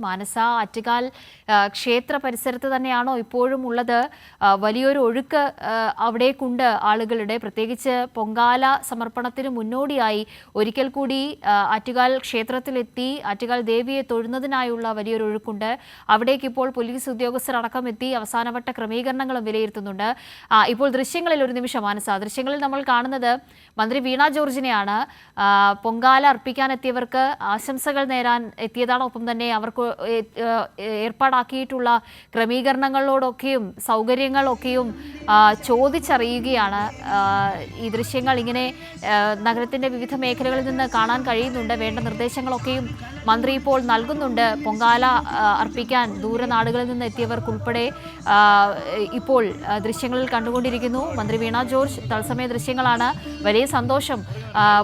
മാനസ ആറ്റുകാൽ ക്ഷേത്ര പരിസരത്ത് തന്നെയാണോ ഇപ്പോഴും ഉള്ളത്? വലിയൊരു ഒഴുക്ക് അവിടേക്കുണ്ട് ആളുകളുടെ, പ്രത്യേകിച്ച് പൊങ്കാല സമർപ്പണത്തിന് മുന്നോടിയായി ഒരിക്കൽ കൂടി ആറ്റുകാൽ ക്ഷേത്രത്തിലെത്തി ആറ്റുകാൽ ദേവിയെ തൊഴുന്നതിനായുള്ള വലിയൊരു ഒഴുക്കുണ്ട്. അവിടേക്ക് ഇപ്പോൾ പോലീസ് ഉദ്യോഗസ്ഥർ അടക്കം എത്തി അവസാനവട്ട ക്രമീകരണങ്ങളും വിലയിരുത്തുന്നുണ്ട്. ഇപ്പോൾ ദൃശ്യങ്ങളിൽ ഒരു നിമിഷം മാനസ, ദൃശ്യങ്ങളിൽ നമ്മൾ കാണുന്നത് മന്ത്രി വീണ ജോർജിനെയാണ്. പൊങ്കാല അർപ്പിക്കാനെത്തിയവർക്ക് ആശംസകൾ നേരാൻ എത്തിയതാണ്. ഒപ്പം തന്നെ അവർക്ക് ഏർപ്പാടാക്കിയിട്ടുള്ള ക്രമീകരണങ്ങളോടൊക്കെയും സൗകര്യങ്ങളൊക്കെയും ചോദിച്ചറിയുകയാണ്. ഈ ദൃശ്യങ്ങൾ ഇങ്ങനെ നഗരത്തിൻ്റെ വിവിധ മേഖലകളിൽ നിന്ന് കാണാൻ കഴിയുന്നുണ്ട്. വേണ്ട നിർദ്ദേശങ്ങളൊക്കെയും മന്ത്രി ഇപ്പോൾ നൽകുന്നുണ്ട്. പൊങ്കാല അർപ്പിക്കാൻ ദൂരനാടുകളിൽ നിന്ന് എത്തിയവർക്കുൾപ്പെടെ ഇപ്പോൾ ദൃശ്യങ്ങളിൽ കണ്ടുകൊണ്ടിരിക്കുന്നു. മന്ത്രി വീണ ജോർജ് തത്സമയ ദൃശ്യങ്ങളാണ്. വലിയ സന്തോഷം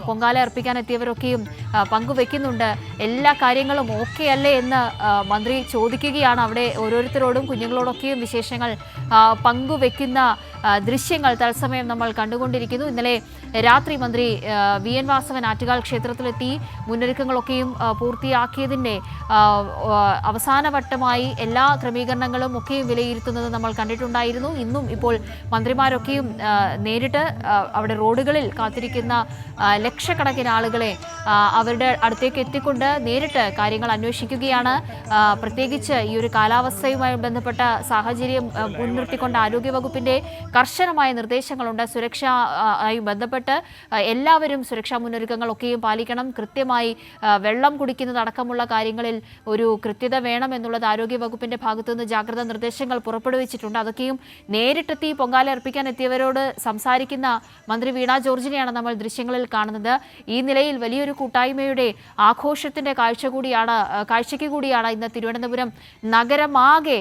പൊങ്കാല അർപ്പിക്കാൻ എത്തിയവരൊക്കെയും പങ്കുവെക്കുന്നുണ്ട്. എല്ലാ കാര്യങ്ങളും ഓക്കെ അല്ലേ എന്ന് മന്ത്രി ചോദിക്കുകയാണ്. അവിടെ ഓരോരുത്തരോടും കുഞ്ഞുങ്ങളോടൊക്കെയും വിശേഷങ്ങൾ പങ്കുവെക്കുന്ന ദൃശ്യങ്ങൾ തത്സമയം നമ്മൾ കണ്ടുകൊണ്ടിരിക്കുന്നു. ഇന്നലെ രാത്രി മന്ത്രി വി എൻ വാസവൻ ആറ്റുകാൽ ക്ഷേത്രത്തിലെത്തി മുന്നൊരുക്കങ്ങളൊക്കെയും പൂർത്തിയാക്കിയതിൻ്റെ അവസാനവട്ടമായി എല്ലാ ക്രമീകരണങ്ങളും ഒക്കെയും വിലയിരുത്തുന്നത് നമ്മൾ കണ്ടിട്ടുണ്ടായിരുന്നു. ഇന്നും ഇപ്പോൾ മന്ത്രിമാരൊക്കെയും നേരിട്ട് അവിടെ റോഡുകളിൽ കാത്തിരിക്കുന്ന ലക്ഷക്കണക്കിന് ആളുകളെ അവരുടെ അടുത്തേക്ക് എത്തിക്കൊണ്ട് നേരിട്ട് കാര്യങ്ങൾ അന്വേഷിക്കുകയാണ്. പ്രത്യേകിച്ച് ഈ ഒരു കാലാവസ്ഥയുമായി ബന്ധപ്പെട്ട സാഹചര്യം മുൻനിർത്തിക്കൊണ്ട് ആരോഗ്യവകുപ്പിൻ്റെ കർശനമായ നിർദ്ദേശങ്ങളുണ്ട്. സുരക്ഷയുമായി ബന്ധപ്പെട്ട് എല്ലാവരും സുരക്ഷാ മുന്നൊരുക്കങ്ങളൊക്കെയും പാലിക്കണം. കൃത്യമായി വെള്ളം കുടിക്കുന്നതടക്കമുള്ള കാര്യങ്ങളിൽ ഒരു കൃത്യത വേണം എന്നുള്ളത് ആരോഗ്യവകുപ്പിൻ്റെ ഭാഗത്തു നിന്ന് ജാഗ്രതാ നിർദ്ദേശങ്ങൾ പുറപ്പെടുവിച്ചിട്ടുണ്ട്. അതൊക്കെയും നേരിട്ടെത്തി പൊങ്കാല അർപ്പിക്കാൻ എത്തിയവരോട് സംസാരിക്കുന്ന മന്ത്രി വീണ ജോർജിനെയാണ് നമ്മൾ ദൃശ്യങ്ങളിൽ കാണുന്നത്. ഈ നിലയിൽ വലിയൊരു കൂട്ടായ്മയുടെ ആഘോഷത്തിൻ്റെ കാഴ്ചയ്ക്ക് കൂടിയാണ് ഇന്ന് തിരുവനന്തപുരം നഗരമാകെ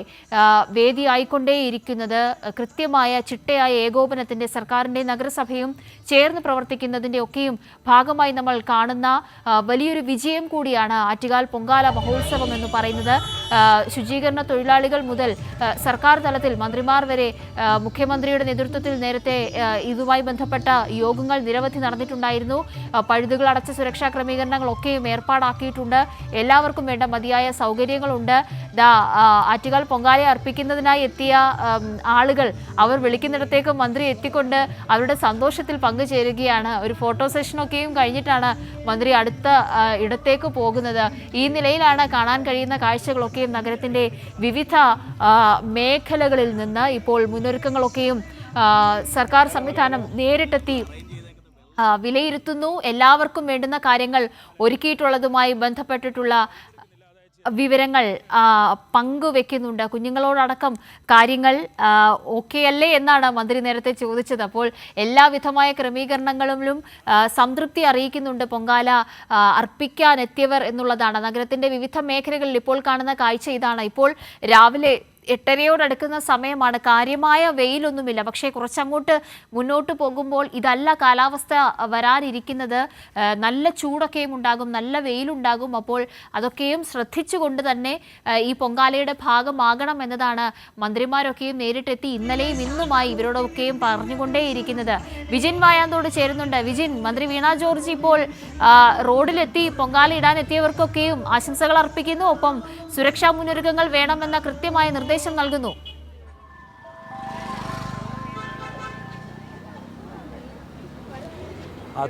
വേദിയായിക്കൊണ്ടേയിരിക്കുന്നത്. കൃത്യമായ ചിട്ടയായ ഏകോപനത്തിൻ്റെ സർക്കാരിൻ്റെ നഗരസഭയും ചേർന്ന് പ്രവർത്തിക്കുന്നതിൻ്റെ ഒക്കെയും ഭാഗമായി നമ്മൾ കാണുന്ന വലിയൊരു വിജയം കൂടിയാണ് ആറ്റുകാൽ പൊങ്കാല മഹോത്സവം എന്ന് പറയുന്നത്. ശുചീകരണ തൊഴിലാളികൾ മുതൽ സർക്കാർ തലത്തിൽ മന്ത്രിമാർ വരെ മുഖ്യമന്ത്രിയുടെ നേതൃത്വത്തിൽ നേരത്തെ ഇതുമായി ബന്ധപ്പെട്ട യോഗങ്ങൾ നിരവധി നടന്നിട്ടുണ്ടായിരുന്നു. പഴുതുകൾ അടച്ച സുരക്ഷാ ക്രമീകരണങ്ങളൊക്കെയും ഏർപ്പാടാക്കിയിട്ടുണ്ട്. എല്ലാവർക്കും വേണ്ട മതിയായ സൗകര്യങ്ങളുണ്ട്. ആറ്റുകാൽ പൊങ്കാല അർപ്പിക്കുന്നതിനായി എത്തിയ ആളുകൾ അവർ വിളിക്കുന്നിടത്തേക്ക് മന്ത്രി എത്തിക്കൊണ്ട് അവരുടെ സന്തോഷത്തിൽ പങ്കുചേരുകയാണ്. ഒരു ഫോട്ടോ സെഷനൊക്കെയും കഴിഞ്ഞിട്ടാണ് മന്ത്രി അടുത്ത ഇടത്തേക്ക് പോകുന്നത്. ഈ നിലയിലാണ് കാണാൻ കഴിയുന്ന കാഴ്ചകളൊക്കെയും നഗരത്തിൻ്റെ വിവിധ മേഖലകളിൽ നിന്ന് ഇപ്പോൾ മുന്നൊരുക്കങ്ങളൊക്കെയും സർക്കാർ സംവിധാനം നേരിട്ടെത്തി വിലയിരുത്തുന്നു. എല്ലാവർക്കും വേണ്ടുന്ന കാര്യങ്ങൾ ഒരുക്കിയിട്ടുള്ളതുമായി ബന്ധപ്പെട്ടിട്ടുള്ള വിവരങ്ങൾ പങ്കുവെക്കുന്നുണ്ട്. കുഞ്ഞുങ്ങളോടടക്കം കാര്യങ്ങൾ ഓക്കെ അല്ലേ എന്നാണ് മന്ത്രി നേരത്തെ ചോദിച്ചത്. അപ്പോൾ എല്ലാവിധമായ ക്രമീകരണങ്ങളിലും സംതൃപ്തി അറിയിക്കുന്നുണ്ട് പൊങ്കാല അർപ്പിക്കാനെത്തിയവർ എന്നുള്ളതാണ്. നഗരത്തിൻ്റെ വിവിധ മേഖലകളിൽ ഇപ്പോൾ കാണുന്ന കാഴ്ച ഇതാണ്. ഇപ്പോൾ രാവിലെ 8:30 സമയമാണ്. കാര്യമായ വെയിലൊന്നുമില്ല. പക്ഷേ കുറച്ചങ്ങോട്ട് മുന്നോട്ട് പോകുമ്പോൾ ഇതല്ല കാലാവസ്ഥ വരാനിരിക്കുന്നത്. നല്ല ചൂടൊക്കെയും ഉണ്ടാകും, നല്ല വെയിലുണ്ടാകും. അപ്പോൾ അതൊക്കെയും ശ്രദ്ധിച്ചുകൊണ്ട് തന്നെ ഈ പൊങ്കാലയുടെ ഭാഗമാകണം എന്നതാണ് മന്ത്രിമാരൊക്കെയും നേരിട്ടെത്തി ഇന്നലെയും ഇന്നുമായി ഇവരോടൊക്കെയും പറഞ്ഞുകൊണ്ടേയിരിക്കുന്നത്. വിജിൻ വായാന്തോട് ചേരുന്നുണ്ട്. വിജിൻ, മന്ത്രി വീണ ജോർജ് ഇപ്പോൾ റോഡിലെത്തി പൊങ്കാല ഇടാനെത്തിയവർക്കൊക്കെയും ആശംസകൾ അർപ്പിക്കുന്നു. ഒപ്പം സുരക്ഷാ മുന്നൊരുക്കങ്ങൾ വേണമെന്ന കൃത്യമായ നിർദ്ദേശം നൽകുന്നു.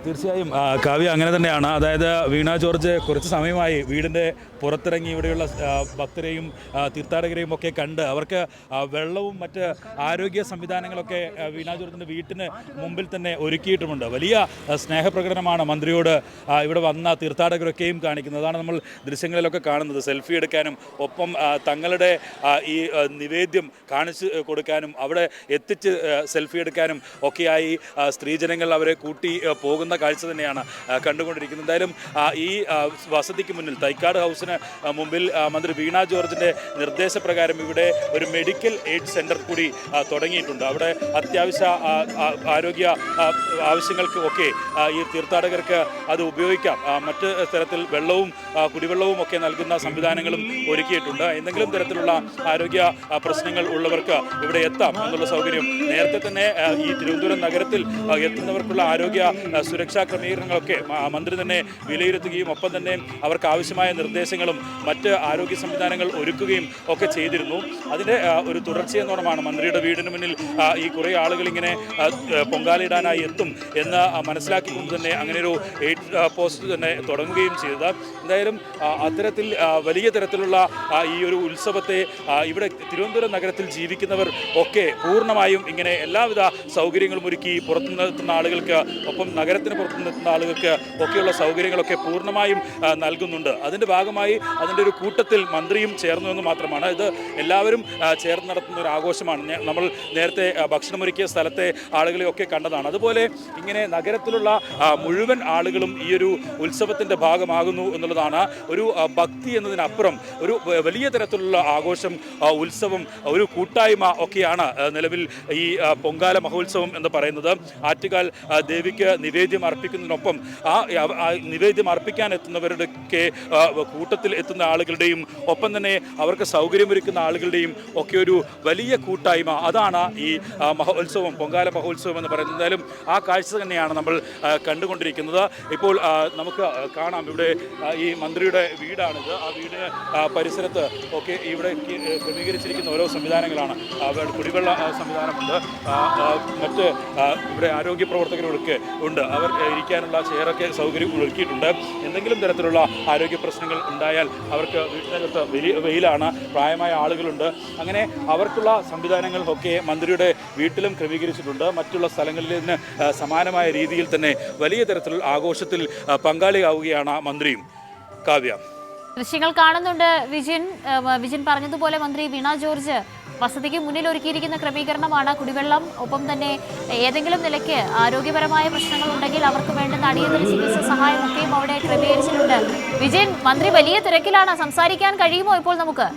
തീർച്ചയായും കാവ്യ, അങ്ങനെ തന്നെയാണ്. അതായത് വീണ ജോർജ് കുറച്ച് സമയമായി വീടിൻ്റെ പുറത്തിറങ്ങി ഇവിടെയുള്ള ഭക്തരെയും തീർത്ഥാടകരെയും ഒക്കെ കണ്ട് അവർക്ക് വെള്ളവും മറ്റ് ആരോഗ്യ സംവിധാനങ്ങളൊക്കെ വീണ ജോർജിൻ്റെ വീട്ടിന് മുമ്പിൽ തന്നെ ഒരുക്കിയിട്ടുമുണ്ട്. വലിയ സ്നേഹപ്രകടനമാണ് മന്ത്രിയോട് ഇവിടെ വന്ന തീർത്ഥാടകരൊക്കെയും കാണിക്കുന്നത്. അതാണ് നമ്മൾ ദൃശ്യങ്ങളിലൊക്കെ കാണുന്നത്. സെൽഫി എടുക്കാനും ഒപ്പം തങ്ങളുടെ ഈ നിവേദ്യം കാണിച്ചു കൊടുക്കാനും അവിടെ എത്തിച്ച് സെൽഫി എടുക്കാനും ഒക്കെയായി സ്ത്രീജനങ്ങൾ അവരെ കൂട്ടി പോകുന്ന കാഴ്ച തന്നെയാണ് കണ്ടുകൊണ്ടിരിക്കുന്നത്. എന്തായാലും ഈ വസതിക്ക് മുന്നിൽ തൈക്കാട് ഹൗസിന് മുമ്പിൽ മന്ത്രി വീണ ജോർജിൻ്റെ നിർദ്ദേശപ്രകാരം ഇവിടെ ഒരു മെഡിക്കൽ എയ്ഡ് സെൻറ്റർ കൂടി തുടങ്ങിയിട്ടുണ്ട്. അവിടെ അത്യാവശ്യ ആരോഗ്യ ആവശ്യങ്ങൾക്ക് ഒക്കെ ഈ തീർത്ഥാടകർക്ക് അത് ഉപയോഗിക്കാം. മറ്റ് തരത്തിൽ വെള്ളവും കുടിവെള്ളവും ഒക്കെ നൽകുന്ന സംവിധാനങ്ങളും ഒരുക്കിയിട്ടുണ്ട്. എന്തെങ്കിലും തരത്തിലുള്ള ആരോഗ്യ പ്രശ്നങ്ങൾ ഉള്ളവർക്ക് ഇവിടെ എത്താം എന്നുള്ള സൗകര്യം നേരത്തെ തന്നെ ഈ തിരുവനന്തപുരം നഗരത്തിൽ എത്തുന്നവർക്കുള്ള ആരോഗ്യ സുരക്ഷാ ക്രമീകരണങ്ങളൊക്കെ മന്ത്രി തന്നെ വിലയിരുത്തുകയും ഒപ്പം തന്നെ അവർക്ക് ആവശ്യമായ നിർദ്ദേശങ്ങളും മറ്റ് ആരോഗ്യ സംവിധാനങ്ങൾ ഒരുക്കുകയും ഒക്കെ ചെയ്തിരുന്നു. അതിൻ്റെ ഒരു തുടർച്ചയെന്നോണമാണ് മന്ത്രിയുടെ വീടിന് മുന്നിൽ ഈ കുറേ ആളുകൾ ഇങ്ങനെ പൊങ്കാലയിടാനായി എത്തും എന്ന് മനസ്സിലാക്കിക്കൊണ്ട് തന്നെ അങ്ങനെ ഒരു എയ്ഡ് പോസ്റ്റ് തന്നെ തുടങ്ങുകയും ചെയ്തത്. എന്തായാലും അത്തരത്തിൽ വലിയ തരത്തിലുള്ള ഈ ഒരു ഉത്സവത്തെ ഇവിടെ തിരുവനന്തപുരം നഗരത്തിൽ ജീവിക്കുന്നവർ ഒക്കെ പൂർണ്ണമായും ഇങ്ങനെ എല്ലാവിധ സൗകര്യങ്ങളും ഒരുക്കി പുറത്തുനിന്നെത്തുന്ന ആളുകൾക്ക് ഒപ്പം നഗരത്തിന് പുറത്തുനിന്നെത്തുന്ന ആളുകൾക്ക് ഒക്കെയുള്ള സൗകര്യങ്ങളൊക്കെ പൂർണ്ണമായും നൽകുന്നുണ്ട്. അതിൻ്റെ ഭാഗമായി അതിൻ്റെ ഒരു കൂട്ടത്തിൽ മന്ത്രിയും ചേർന്നു എന്ന് മാത്രമാണ്. ഇത് എല്ലാവരും ചേർന്ന് നടത്തുന്ന ഒരു ആഘോഷമാണ്. നമ്മൾ നേരത്തെ ഭക്ഷണമൊരുക്കിയ സ്ഥലത്തെ ആളുകളെയൊക്കെ കണ്ടതാണ്. അതുപോലെ ഇങ്ങനെ നഗരത്തിലുള്ള മുഴുവൻ ആളുകളും ഈ ഒരു ഉത്സവത്തിൻ്റെ ഭാഗമാകുന്നു എന്നുള്ളതാണ്. ഒരു ഭക്തി എന്നതിനപ്പുറം ഒരു വലിയ തരത്തിലുള്ള ആഘോഷം, ഉത്സവം, ഒരു കൂട്ടായ്മ ഒക്കെയാണ് നിലവിൽ ഈ പൊങ്കാല മഹോത്സവം എന്ന് പറയുന്നത്. ആറ്റുകാൽ ദേവിക്ക് നിവേദ്യം അർപ്പിക്കുന്നതിനൊപ്പം ആ നിവേദ്യം അർപ്പിക്കാൻ എത്തുന്നവരുടെയൊക്കെ കൂട്ടത്തിൽ എത്തുന്ന ആളുകളുടെയും ഒപ്പം തന്നെ അവർക്ക് സൗകര്യമൊരുക്കുന്ന ആളുകളുടെയും ഒക്കെ ഒരു വലിയ കൂട്ടായ്മ, അതാണ് ഈ മഹോത്സവം, പൊങ്കാല മഹോത്സവം എന്ന് പറയുന്നത്. എന്തായാലും ആ കാഴ്ച തന്നെയാണ് നമ്മൾ കണ്ടുകൊണ്ടിരിക്കുന്നത്. ഇപ്പോൾ നമുക്ക് കാണാം, ഇവിടെ ഈ മന്ത്രിയുടെ വീടാണിത്. ആ വീടിന് പരിസരത്ത് ഒക്കെ ഇവിടെ ക്രമീകരിച്ചിരിക്കുന്ന ഓരോ സംവിധാനങ്ങളാണ്. കുടിവെള്ള സംവിധാനമുണ്ട്, മറ്റ് ഇവിടെ ആരോഗ്യ പ്രവർത്തകരൊക്കെ ഉണ്ട്. അവർ ഇരിക്കാനുള്ള ചെയറൊക്കെ സൗകര്യം ഒരുക്കിയിട്ടുണ്ട്. എന്തെങ്കിലും തരത്തിലുള്ള ആരോഗ്യ പ്രശ്നങ്ങൾ ഉണ്ടായാൽ അവർക്ക് വീട്ടിനകത്ത് വലിയ വെയിലാണ്, പ്രായമായ ആളുകളുണ്ട്. അങ്ങനെ അവർക്കുള്ള സംവിധാനങ്ങൾ ഒക്കെ മന്ത്രിയുടെ വീട്ടിലും ക്രമീകരിച്ചിട്ടുണ്ട്. മറ്റുള്ള സ്ഥലങ്ങളിൽ നിന്ന് സമാനമായ രീതിയിൽ തന്നെ വലിയ തരത്തിലുള്ള ആഘോഷത്തിൽ പങ്കാളിയാവുകയാണ് മന്ത്രിയും. കാവ്യ, ദൃശ്യങ്ങൾ കാണുന്നുണ്ട് വിജിൻ പറഞ്ഞതുപോലെ മന്ത്രി വീണ ജോർജ് വസതിക്ക് മുന്നിൽ ഒരുക്കിയിരിക്കുന്ന ക്രമീകരണമാണ് കുടിവെള്ളം. ഒപ്പം തന്നെ ഏതെങ്കിലും നിലയ്ക്ക് ആരോഗ്യപരമായ പ്രശ്നങ്ങൾ ഉണ്ടെങ്കിൽ അവർക്ക് വേണ്ടുന്ന അടിയന്തര ചികിത്സ സഹായമൊക്കെയും അവിടെ ക്രമീകരിച്ചിട്ടുണ്ട്. വിജിൻ, മന്ത്രി വലിയ തിരക്കിലാണ്, സംസാരിക്കാൻ കഴിയുമോ ഇപ്പോൾ നമുക്ക്?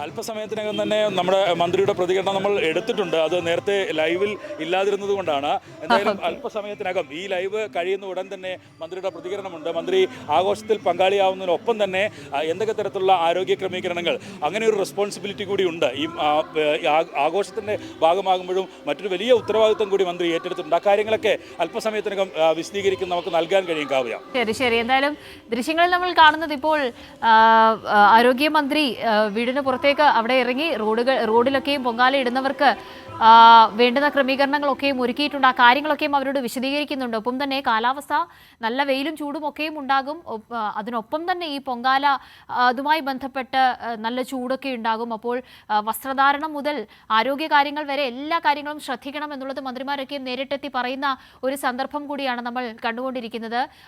അല്പസമയത്തിനകം തന്നെ നമ്മുടെ മന്ത്രിയുടെ പ്രതികരണം നമ്മൾ എടുത്തിട്ടുണ്ട്. അത് നേരത്തെ ലൈവിൽ ഇല്ലാതിരുന്നത് കൊണ്ടാണ്. എന്തായാലും അല്പസമയത്തിനകം ഈ ലൈവ് കഴിയുന്ന ഉടൻ തന്നെ മന്ത്രിയുടെ പ്രതികരണമുണ്ട്. മന്ത്രി ആഘോഷത്തിൽ പങ്കാളിയാവുന്നതിനൊപ്പം തന്നെ എന്തൊക്കെ തരത്തിലുള്ള ആരോഗ്യ ക്രമീകരണങ്ങൾ, അങ്ങനെ ഒരു റെസ്പോൺസിബിലിറ്റി കൂടി ഉണ്ട്. ഈ ആഘോഷത്തിൻ്റെ ഭാഗമാകുമ്പോഴും മറ്റൊരു വലിയ ഉത്തരവാദിത്വം കൂടി മന്ത്രി ഏറ്റെടുത്തിട്ടുണ്ട്. ആ കാര്യങ്ങളൊക്കെ അല്പസമയത്തിനകം വിശദീകരിക്കും നമുക്ക് നൽകാൻ കഴിയും. കാവ്യ, ശരി. എന്തായാലും ദൃശ്യങ്ങളിൽ നമ്മൾ കാണുന്നത് ഇപ്പോൾ ആരോഗ്യമന്ത്രി വീടിന് പുറത്തേക്ക് അവിടെ ഇറങ്ങി റോഡിലൊക്കെയും പൊങ്കാല ഇടുന്നവർക്ക് വേണ്ടുന്ന ക്രമീകരണങ്ങളൊക്കെയും ഒരുക്കിയിട്ടുണ്ട്. ആ കാര്യങ്ങളൊക്കെയും അവരോട് വിശദീകരിക്കുന്നുണ്ട്. ഒപ്പം തന്നെ കാലാവസ്ഥ നല്ല വെയിലും ചൂടും ഒക്കെയും ഉണ്ടാകും. അതിനൊപ്പം തന്നെ ഈ പൊങ്കാല അതുമായി ബന്ധപ്പെട്ട് നല്ല ചൂടൊക്കെ ഉണ്ടാകും. അപ്പോൾ വസ്ത്രധാരണം മുതൽ ആരോഗ്യ കാര്യങ്ങൾ വരെ എല്ലാ കാര്യങ്ങളും ശ്രദ്ധിക്കണം എന്നുള്ളത് മന്ത്രിമാരൊക്കെയും നേരിട്ടെത്തി പറയുന്ന ഒരു സന്ദർഭം കൂടിയാണ് നമ്മൾ കണ്ടുകൊണ്ടിരിക്കുന്നത്.